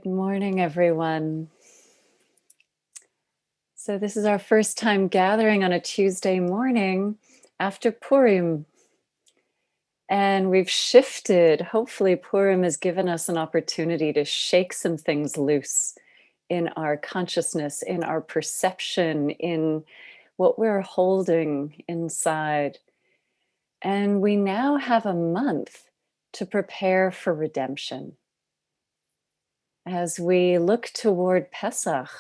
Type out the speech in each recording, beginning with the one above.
Good morning, everyone. So this is our first time gathering on a Tuesday morning after Purim. And we've shifted. Hopefully Purim has given us an opportunity to shake some things loose in our consciousness, in our perception, in what we're holding inside. And we now have a month to prepare for redemption. As we look toward Pesach,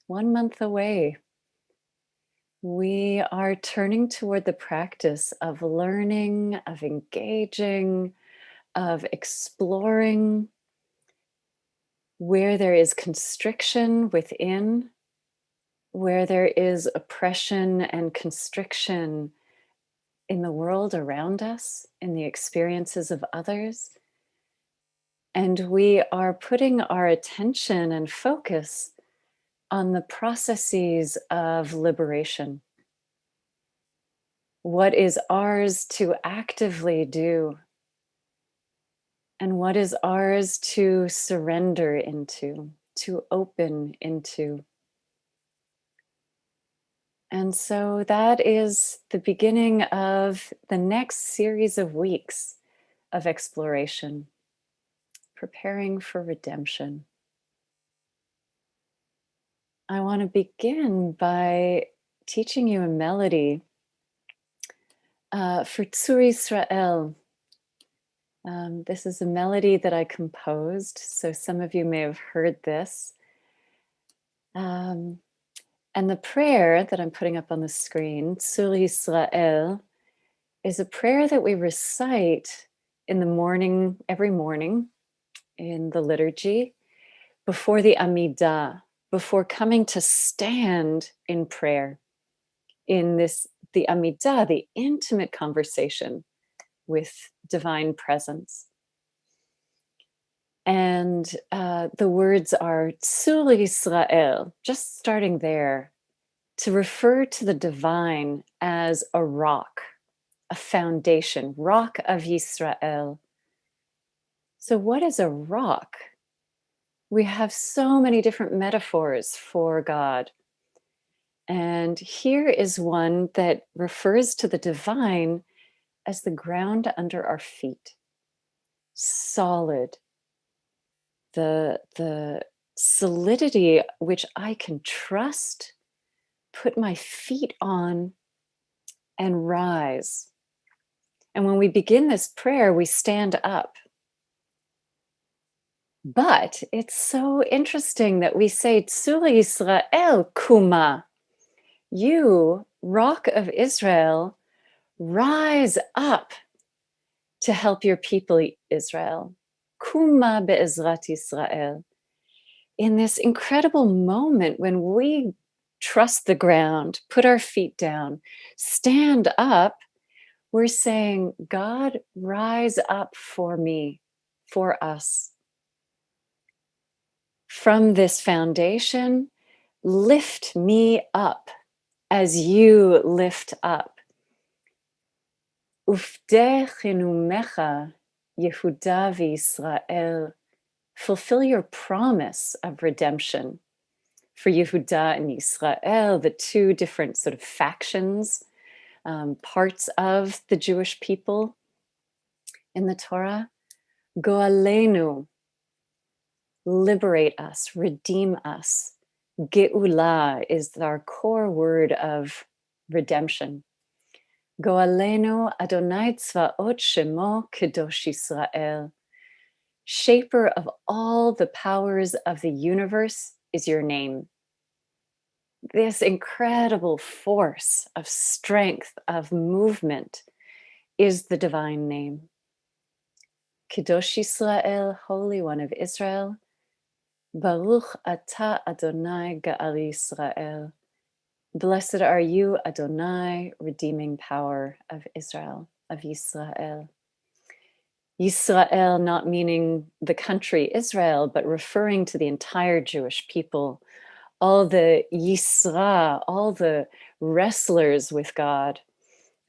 1 month away, we are turning toward the practice of learning, of engaging, of exploring where there is constriction within, where there is oppression and constriction in the world around us, in the experiences of others. And we are putting our attention and focus on the processes of liberation. What is ours to actively do, and what is ours to surrender into, to open into. And so that is the beginning of the next series of weeks of exploration, preparing for redemption. I want to begin by teaching you a melody for Tzur Israel. This is a melody that I composed, so some of you may have heard this. And the prayer that I'm putting up on the screen, Tzur Israel, is a prayer that we recite in the morning, every morning in the liturgy, before the Amidah, before coming to stand in prayer, in the Amidah, the intimate conversation with divine presence. And the words are Tzur Israel, just starting there, to refer to the divine as a rock, a foundation, rock of Yisrael. So what is a rock? We have so many different metaphors for God. And here is one that refers to the divine as the ground under our feet, solid, the solidity which I can trust, put my feet on, and rise. And when we begin this prayer, we stand up. But it's so interesting that we say, Tzur Israel, Kuma, you, Rock of Israel, rise up to help your people, Israel. Kuma be'ezrat Israel. In this incredible moment when we trust the ground, put our feet down, stand up, we're saying, God, rise up for me, for us. From this foundation, lift me up as you lift up. Uf'deh kheenumecha, Yehudah and Yisrael. Fulfill your promise of redemption for Yehudah and Yisrael, the two different sort of factions, parts of the Jewish people in the Torah. Goalenu, liberate us, redeem us. Geulah is our core word of redemption. Goalenu adonay tz'va'ot shemo kedosh Israel. Shaper of all the powers of the universe is your name. This incredible force of strength, of movement, is the divine name. Kedosh Israel, Holy One of Israel. Barukh atah Adonai Ga'al Yisrael. Blessed are you, Adonai, redeeming power of Israel, of Yisrael. Yisrael not meaning the country Israel, but referring to the entire Jewish people. All the Yisra, all the wrestlers with God,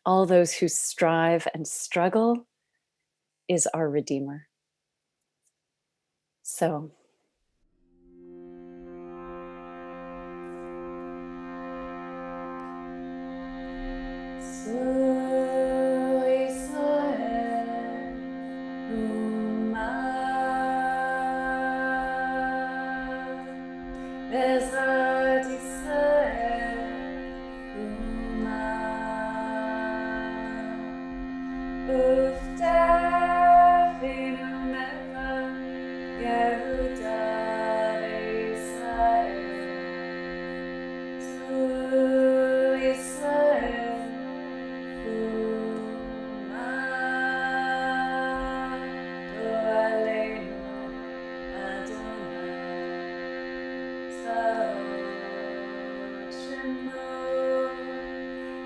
all those who strive and struggle, is our Redeemer. So Tzur Yisrael, Kuma, Bezrat Yisrael, Kuma, Uf'deh kheenumecha, Yehudah and Yisrael, Tzur Yisrael, Kuma, tz'va'ot, shemo,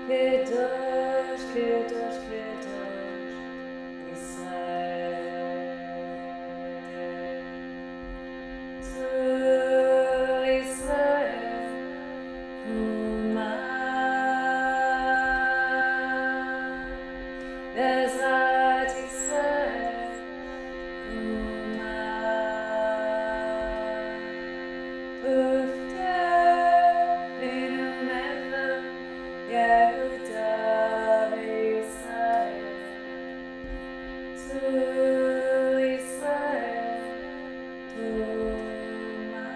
kedosh, kedosh, kedosh, Yisrael. Tzur Yisrael, Kuma, Bezrat Yisrael, Kuma, Uf'deh kheenumecha, Yehudah and Yisrael, Tzur Yisrael, Kuma,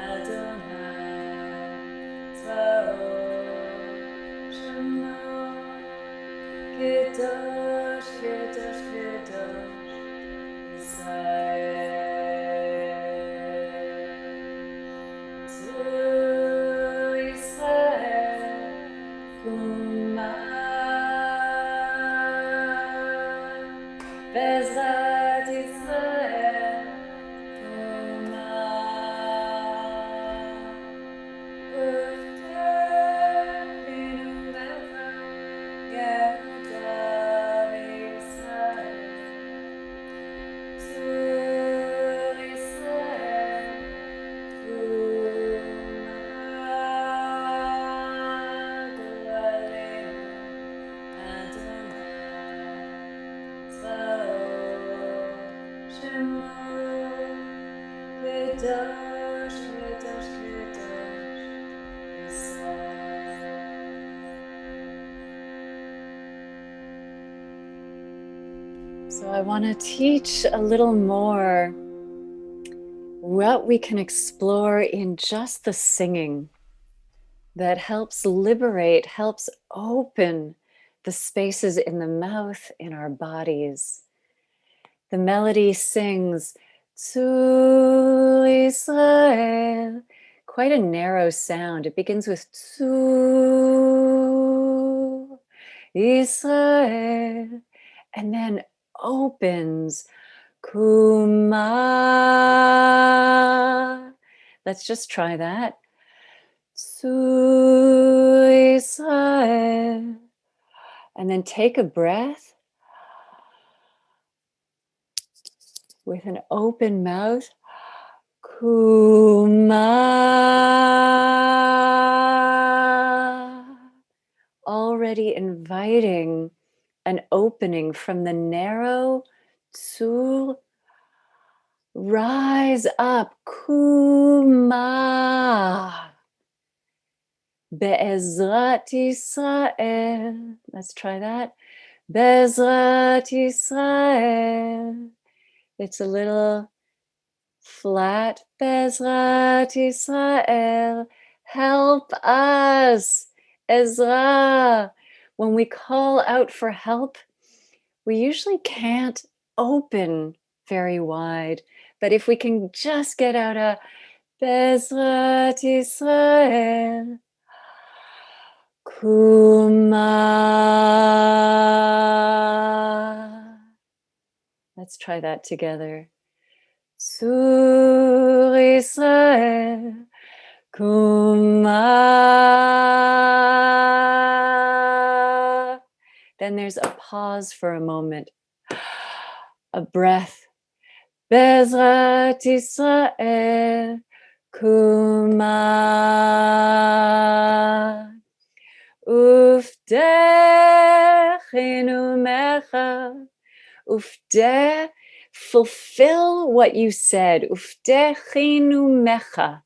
adonay, tz'va'ot, shemo, kedosh, kedosh, kedosh, Yisrael. Tzur Yisrael, Kuma, Bezrat Yisrael, Kuma, Uf'deh kheenumecha, Yehudah and Yisrael, Tzur Yisrael, kedosh, kedosh, kedosh, Yisrael. So I want to teach a little more what we can explore in just the singing that helps liberate, helps open the spaces in the mouth, in our bodies. The melody sings, Tzur Yisrael, quite a narrow sound. It begins with Tzur Yisrael, and then opens Kuma. Let's just try that. Tzur Yisrael. And then take a breath with an open mouth. Kuma. Already inviting an opening from the narrow Tzur. Rise up, Kuma. Be'ezrat Yisrael. Let's try that. Be'ezrat Yisrael. It's a little flat. Be'ezrat Yisrael. Help us. Ezra. When we call out for help, we usually can't open very wide. But if we can just get out a Be'ezrat Yisrael, Kuma. Let's try that together. Tzur Yisrael, Kuma. Then there's a pause for a moment, a breath. Bezrat Yisrael, Kuma. Uf'deh kheenumecha. Uf'deh, fulfill what you said. Uf'deh kheenumecha.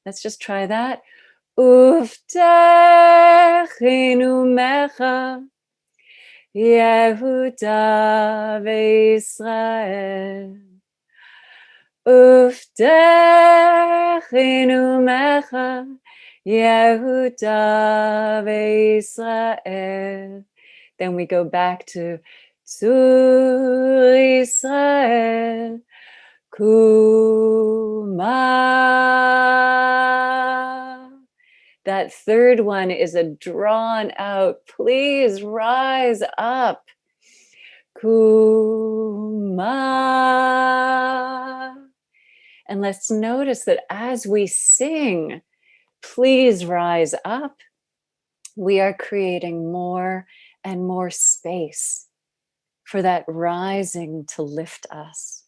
Let's just try that. Uf'deh kheenumecha, Yehudah and Yisrael. Uf'deh kheenumecha, Yehudah and Yisrael. Then we go back to Tzur Yisrael, Kuma. That third one is a drawn out, please rise up. Kuma. And let's notice that as we sing, please rise up, we are creating more and more space for that rising to lift us,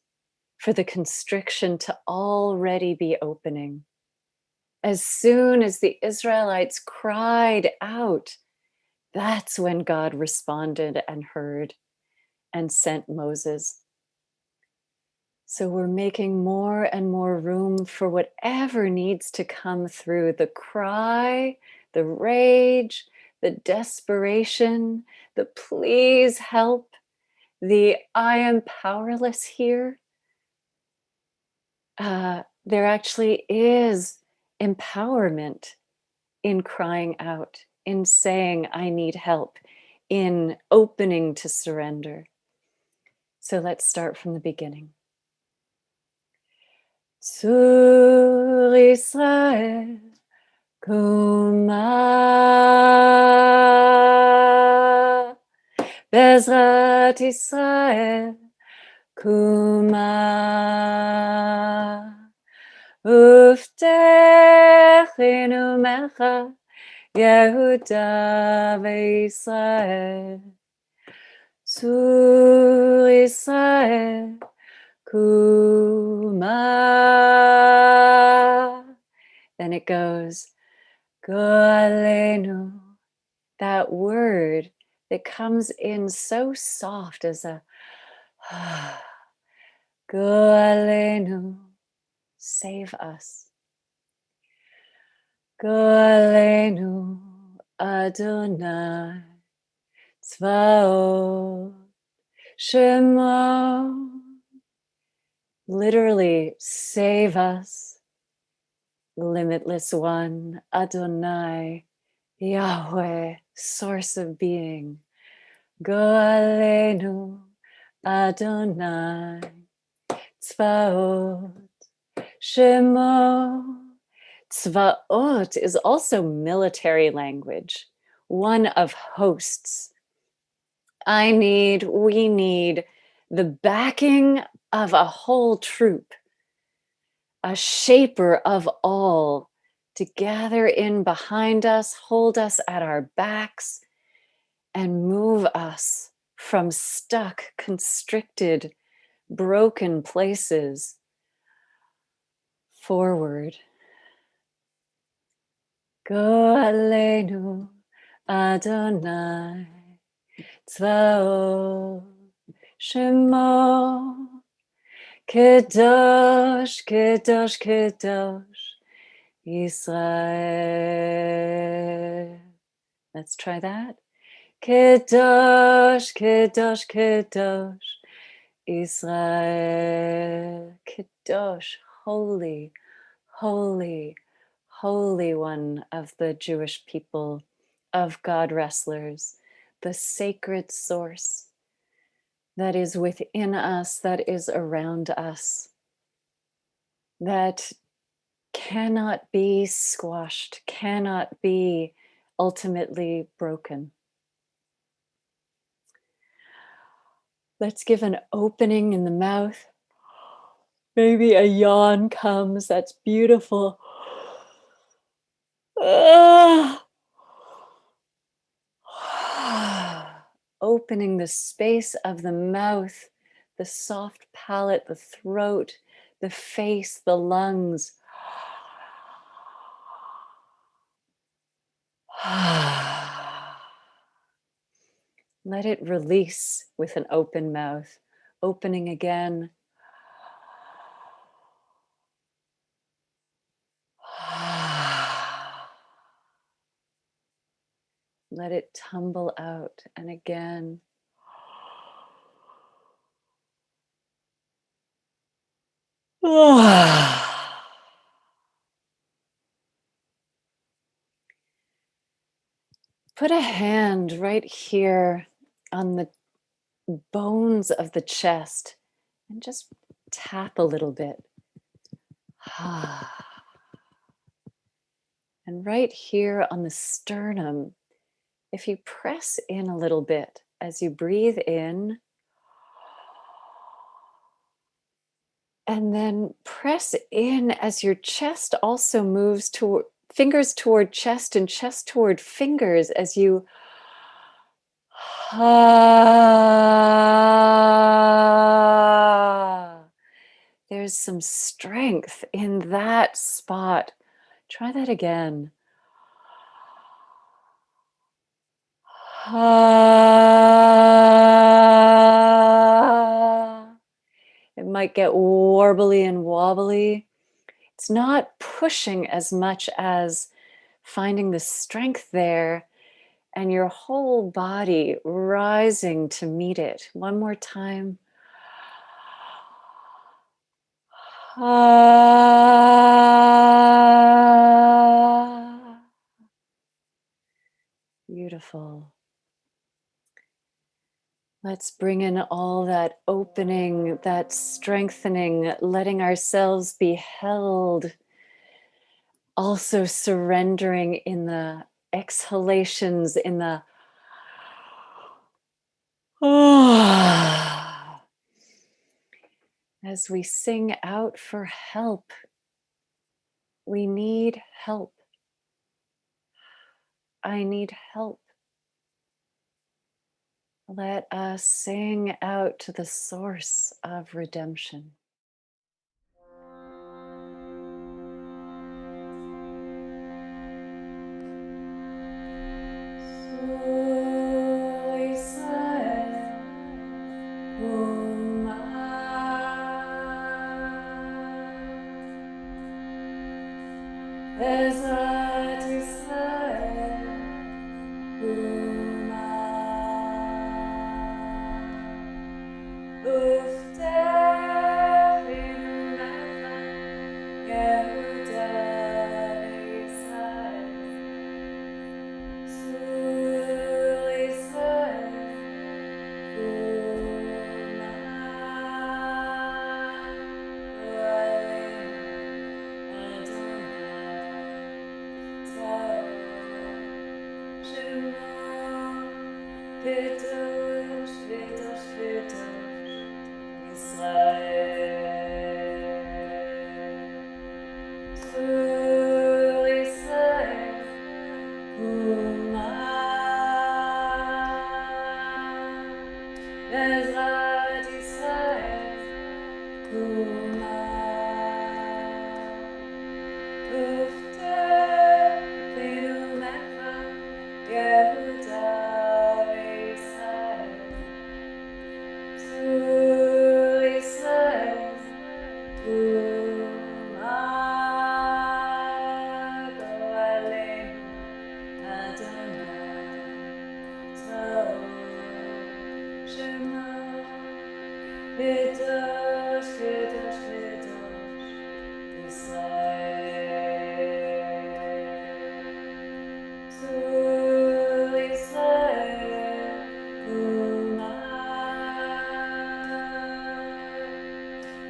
for the constriction to already be opening. As soon as the Israelites cried out, that's when God responded and heard and sent Moses. So we're making more and more room for whatever needs to come through, the cry, the rage, the desperation, the please help, the I am powerless here. There actually is empowerment in crying out, in saying I need help, in opening to surrender. So let's start from the beginning. Tzur Yisrael, Kuma, Bezrat Yisrael, Kuma, Uf'deh kheenumecha, Yehudah and Yisrael, Tzur Yisrael, Kuma. Then it goes, Go'alenu, that word that comes in so soft as a Go'alenu, save us. Go'alenu, Adonai, tz'va'ot, shemo. Literally, save us, limitless one, Adonai, Yahweh, source of being. Go'alenu, Adonai, tz'va'ot, shemo. Tz'va'ot is also military language, one of hosts. We need the backing of a whole troop, a shaper of all, to gather in behind us, hold us at our backs, and move us from stuck, constricted, broken places forward. Go'alenu, Adonai, tz'va'ot, shemo, kedosh, kedosh, kedosh, Yisrael. Let's try that. Kedosh, kedosh, kedosh, Israel. Kedosh, holy, holy, holy one of the Jewish people, of God wrestlers, the sacred source that is within us, that is around us, that cannot be squashed, cannot be ultimately broken. Let's give an opening in the mouth. Maybe a yawn comes. That's beautiful. Opening the space of the mouth, the soft palate, the throat, the face, the lungs. Let it release with an open mouth. Opening again. Let it tumble out. And again. Put a hand right here on the bones of the chest and just tap a little bit. And right here on the sternum, if you press in a little bit as you breathe in, and then press in as your chest also moves toward fingers toward chest and chest toward fingers as you there's some strength in that spot. Try that again. It might get warbly and wobbly. It's not pushing as much as finding the strength there and your whole body rising to meet it. One more time. Beautiful. Let's bring in all that opening, that strengthening, letting ourselves be held. Also surrendering in the exhalations, in the as we sing out for help. We need help. I need help. Let us sing out to the source of redemption. Uf'deh kheenumecha, Yehudah and Yisrael. Tzur Adonai, shemo, kedosh, kedosh, kedosh, Yisrael. Tzur Kuma, Ezrat Yisrael, Kuma, Uf'deh kheenumecha, Yehudah and Yisrael. Tzur Yisrael, Kuma, Adonai, Tzur, shemo, kedosh, kedosh, kedosh, Yisrael. Tzur Yisrael, Kuma,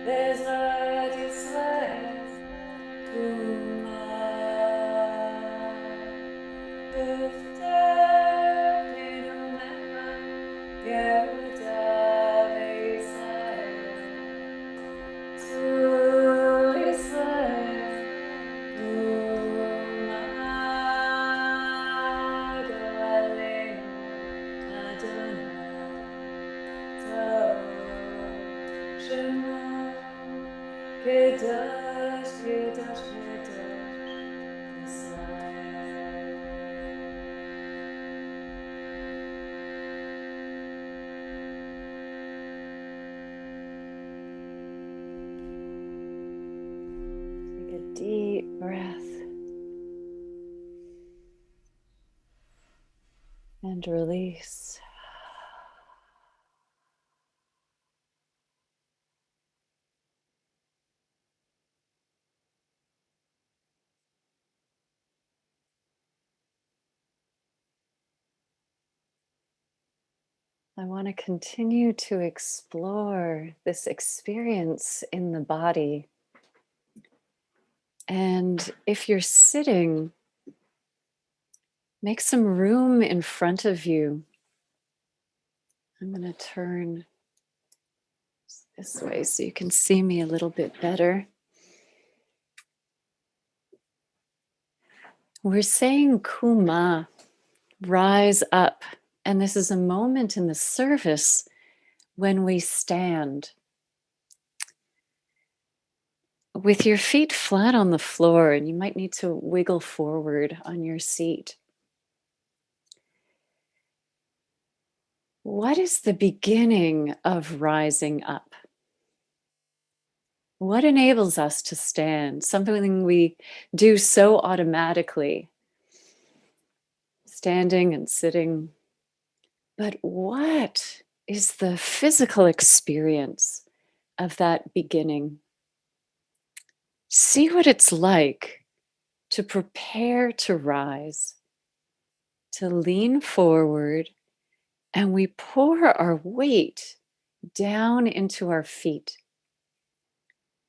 Ezrat Yisrael, Kuma, Uf'deh kheenumecha, Yehudah and Yisrael. Tzur Yisrael, Kuma, Adonai, Tzur, shemo, kedosh, kedosh, kedosh, Yisrael. Take a deep breath. and release. I want to continue to explore this experience in the body. And if you're sitting, make some room in front of you. I'm going to turn this way so you can see me a little bit better. We're saying Kuma, rise up. And this is a moment in the service when we stand with your feet flat on the floor, and you might need to wiggle forward on your seat. What is the beginning of rising up? What enables us to stand? Something we do so automatically, standing and sitting. But what is the physical experience of that beginning? See what it's like to prepare to rise, to lean forward, and we pour our weight down into our feet.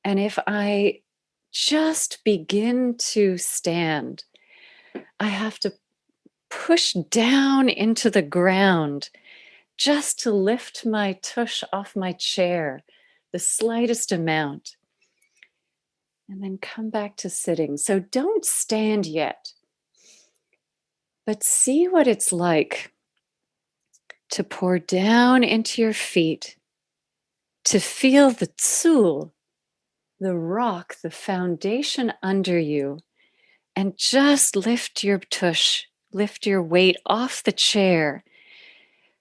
And if I just begin to stand, I have to push down into the ground just to lift my tush off my chair, the slightest amount, and then come back to sitting. So don't stand yet, but see what it's like to pour down into your feet, to feel the tzur, the rock, the foundation under you, and just lift your tush, lift your weight off the chair.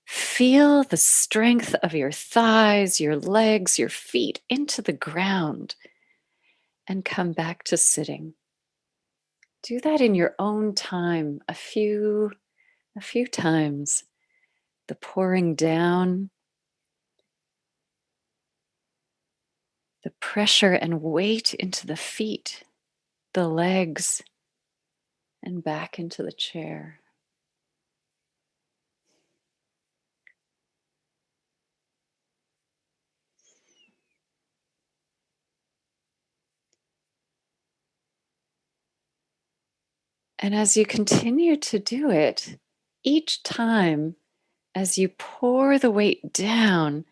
Feel the strength of your thighs, your legs, your feet into the ground, and come back to sitting. Do that in your own time, a few times. The pouring down, the pressure and weight into the feet, the legs, and back into the chair. And as you continue to do it, each time as you pour the weight down,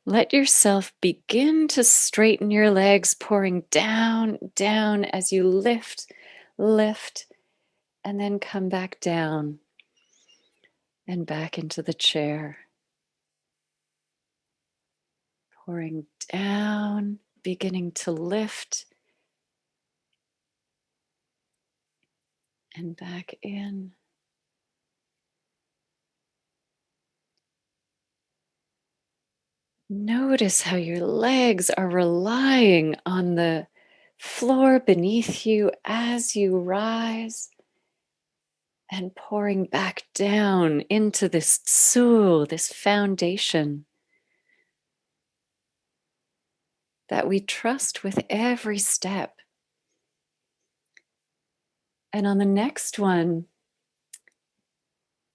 let yourself begin to straighten your legs, pouring down, down as you lift, and then come back down and back into the chair. Pouring down, beginning to lift, and back in. Notice how your legs are relying on the floor beneath you as you rise, and pouring back down into this tzur, this foundation that we trust with every step. And on the next one,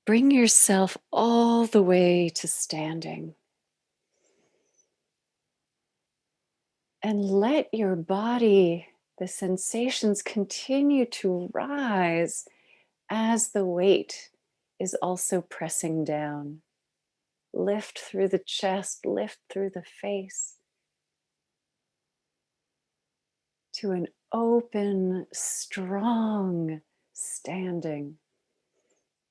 bring yourself all the way to standing. And let your body, the sensations continue to rise as the weight is also pressing down. Lift through the chest, lift through the face to an open, strong standing.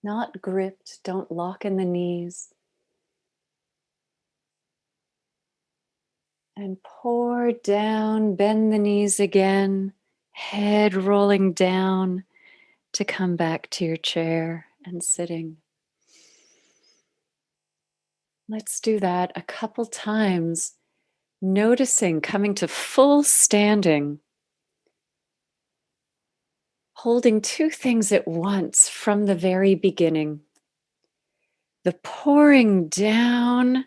Not gripped, don't lock in the knees. And pour down, bend the knees again, head rolling down to come back to your chair and sitting. Let's do that a couple times, noticing coming to full standing, holding two things at once from the very beginning. the pouring down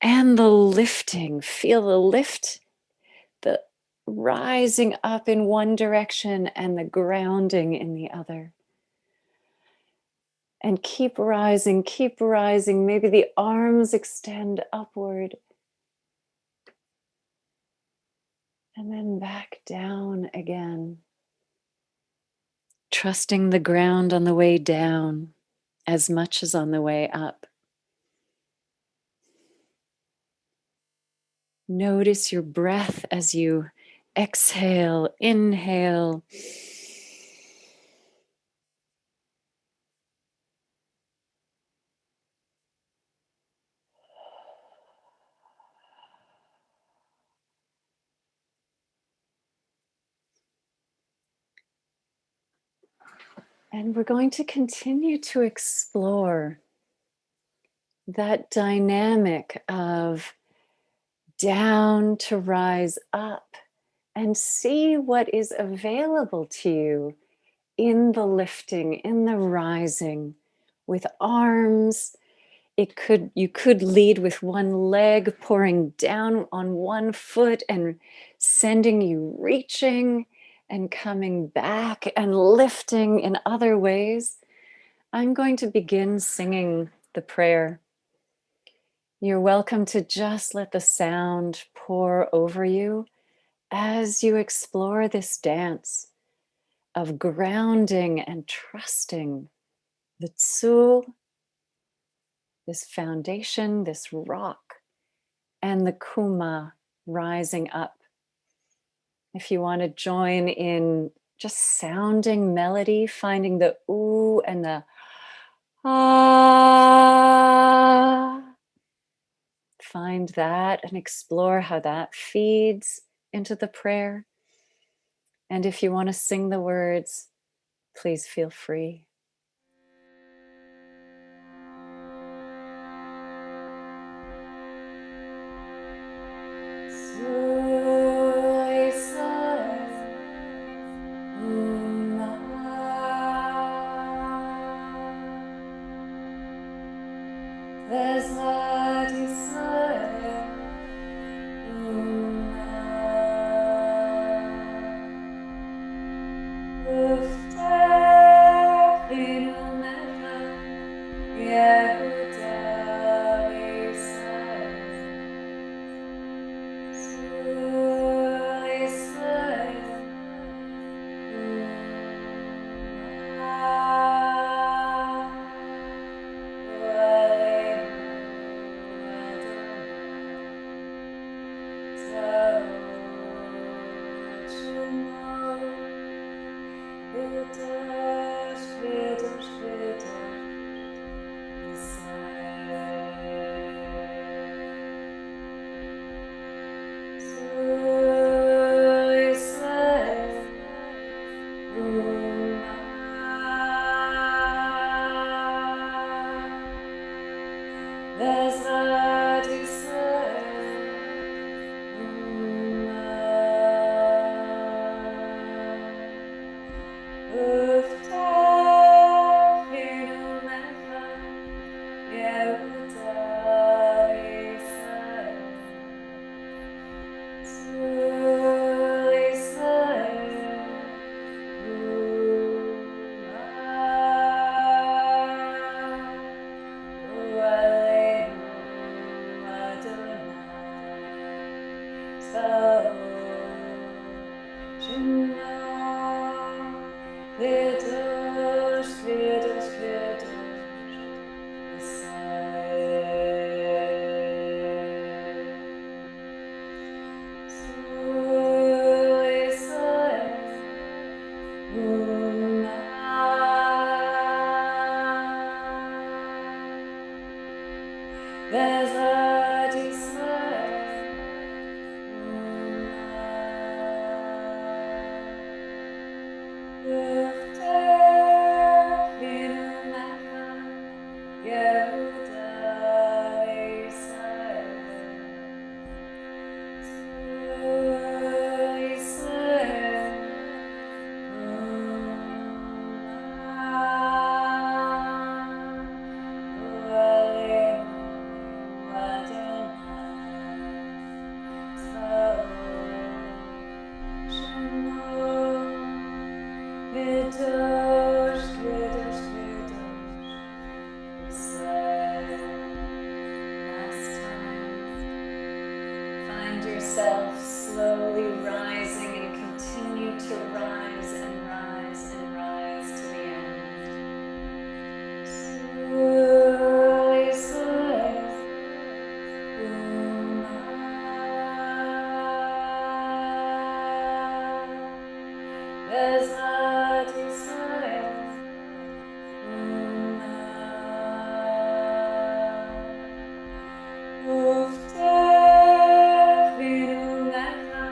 and the lifting. Feel the lift, the rising up in one direction and the grounding in the other. And keep rising, keep rising. Maybe the arms extend upward. And then back down again. Trusting the ground on the way down as much as on the way up. Notice your breath as you exhale, inhale. And we're going to continue to explore that dynamic of down to rise up and see what is available to you in the lifting, in the rising, with arms. You could lead with one leg, pouring down on one foot and sending you reaching and coming back and lifting in other ways. I'm going to begin singing the prayer. You're welcome to just let the sound pour over you as you explore this dance of grounding and trusting the Tzur, this foundation, this rock, and the Kuma rising up. If you want to join in just sounding melody, finding the ooh and the ah, find that and explore how that feeds into the prayer. And if you want to sing the words, please feel free. Uf'deh kheenumecha, Yehudah and Yisrael, kedosh, kedosh, Bezrat Yisrael, Kuma, Uf'deh kheenumecha,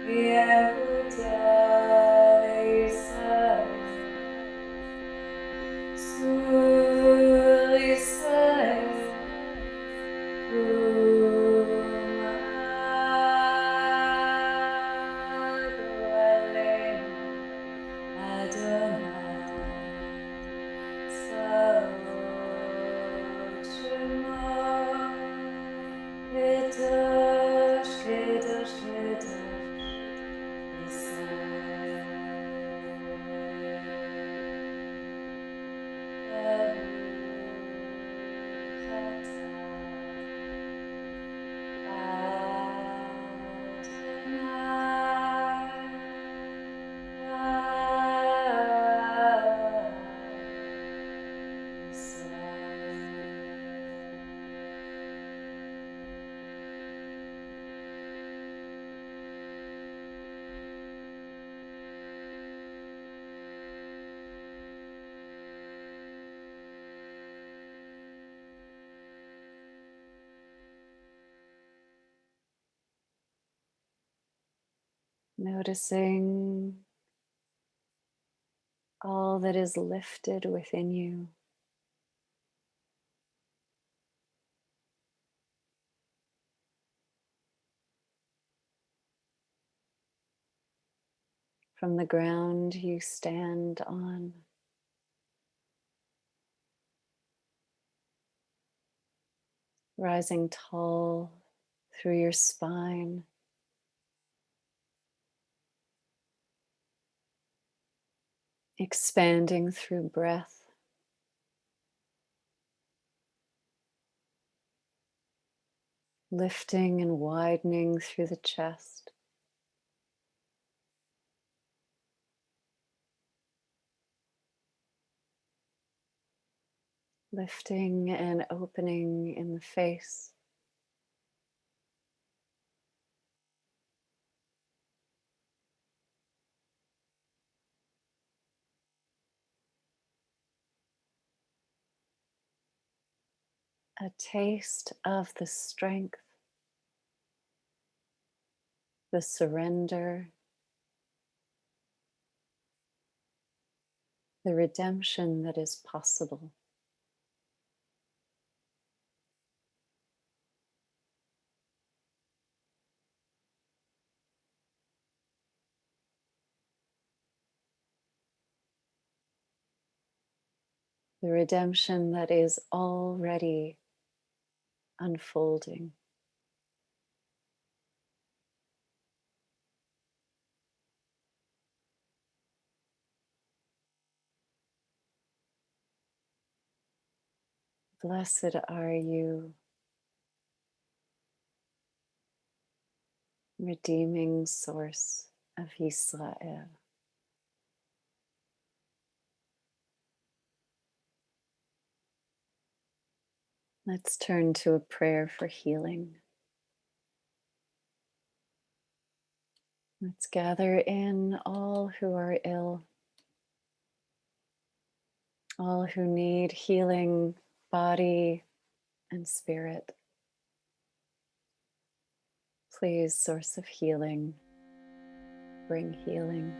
Yehudah and Yisrael, Tzur Yisrael, Kuma, Adonai, tz'va'ot, shemo, kedosh, kedosh, kedosh, Yisrael. Noticing all that is lifted within you. From the ground you stand on, rising tall through your spine, expanding through breath, lifting and widening through the chest, lifting and opening in the face, a taste of the strength, the surrender, the redemption that is possible. The redemption that is already unfolding. Blessed are you, redeeming source of Yisrael. Let's turn to a prayer for healing. Let's gather in all who are ill, all who need healing, body and spirit. Please, source of healing, bring healing.